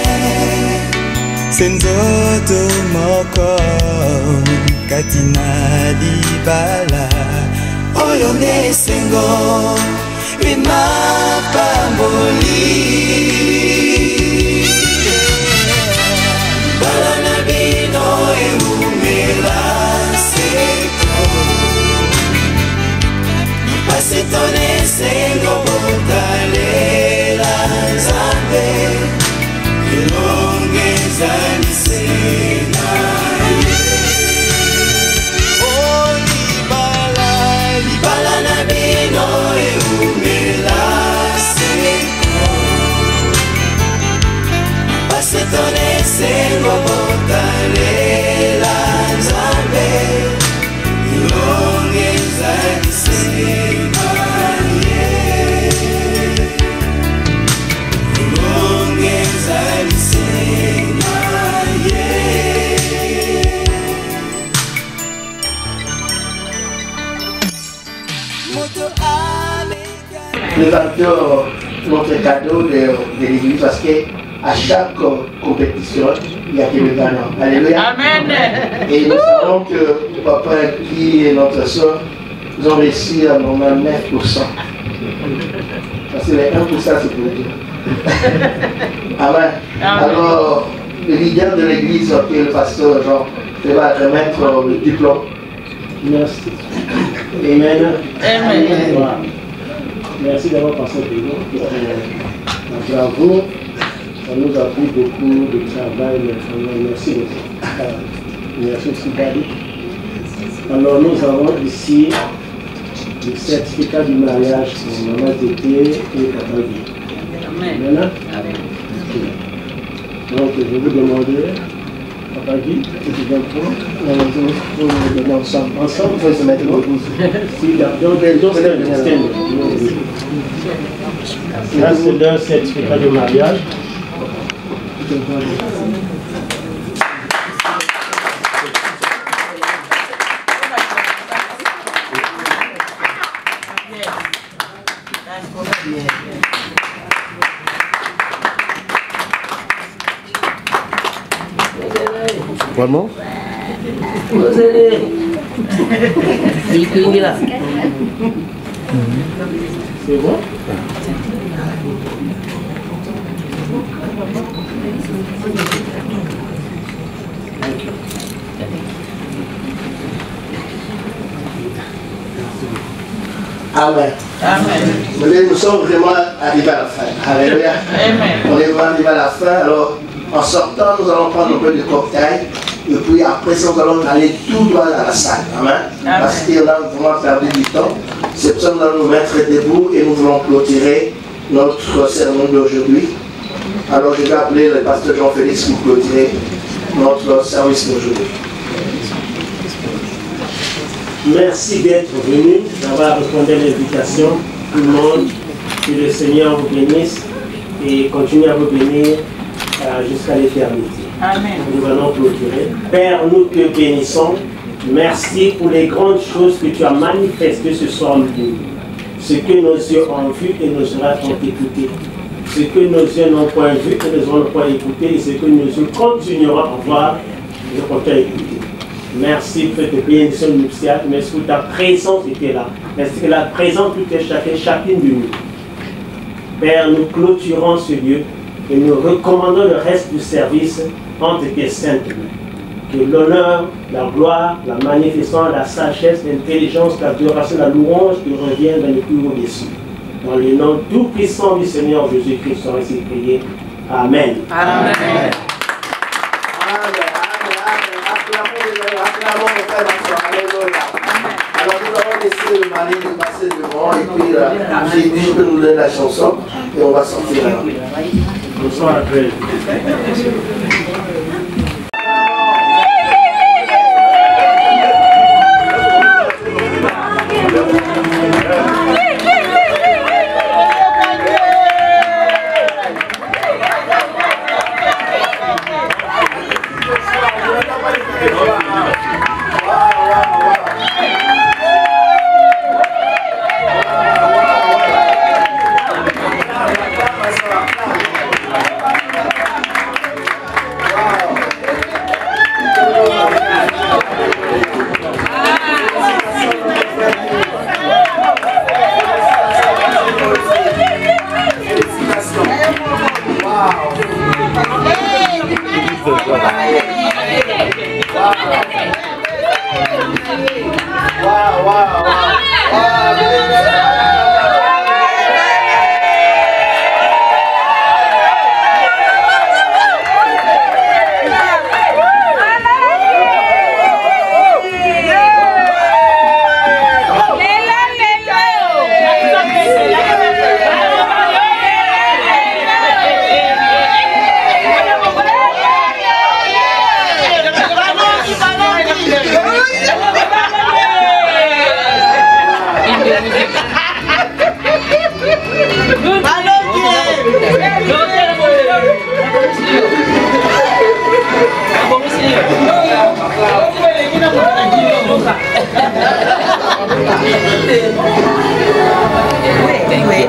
se nzoto moko kati na libala oyo nde esengo bimapamboli bala na bino eumela seko pasetone esengo botalela Nzambe elongeza lisena libala na bino eumela seko pasetone esengo botalela Nzambe elongeza lisena elongeza lisena Nous avons notre cadeau de l'église parce qu'à chaque compétition, il y a quelques gagnants. Alléluia. Amen. Et nous savons que papa qui est notre soeur, nous ont réussi à nommer 9%. Parce que les 1% c'est pour Dieu. Amen. Alors, le leader de l'église, qui est le pasteur Jean, va remettre le diplôme. Merci. Amen. Amen. Voilà. Merci d'avoir passé avec nous. Bravo. Ça nous a pris beaucoup de travail. Merci beaucoup. Merci aussi, Daddy. Alors, nous avons ici le certificat du mariage pour Maman Tété et Papa Guy. Amen. Donc, je vais vous demander, Papa Guy, que tu viens prendre. Nous le donner ensemble. Ensemble, il faut se mettre au bout. Là, c'est leur certificat de mariage. One more? C'est bon? Amen. Mais nous sommes vraiment arrivés à la fin. Alléluia. On est vraiment arrivé à la fin. Alors, en sortant, nous allons prendre un peu de cocktail. Et puis après ça, nous allons aller tout droit dans la salle. Amen. Parce qu'on a vraiment perdu du temps. C'est pour ça que nous allons nous mettre debout et nous voulons clôturer notre cérémonie d'aujourd'hui. Alors, je vais appeler le pasteur Jean-Félix pour clôturer notre service d'aujourd'hui. Merci d'être venu, d'avoir répondu à l'invitation. Tout le monde, que le Seigneur vous bénisse et continue à vous bénir jusqu'à l'éternité. Amen. Nous allons clôturer. Père, nous te bénissons. Merci pour les grandes choses que tu as manifestées ce soir en nous. Ce que nos yeux ont vu et nos oreilles ont écouté. Ce que nos yeux n'ont point vu et nos oreilles n'ont point écouté. Et ce que nos yeux continueront à voir et continueront à écouter. Merci pour cette bénédiction nuptiale. Merci pour ta présence était là. Merci que la présence de chacune de nous. Père, nous clôturons ce lieu et nous recommandons le reste du service entre tes saintes mains. Que l'honneur, la gloire, la manifestation, la sagesse, l'intelligence, l'adoration, la louange te reviennent dans le plus haut des cieux. Dans le nom tout puissant du Seigneur Jésus-Christ, soit ainsi prié. Amen. Amen. Alors nous allons laisser le mari de passer devant et puis j'ai dit que nous donner la chanson et on va sortir. Bonsoir à tous. Wait.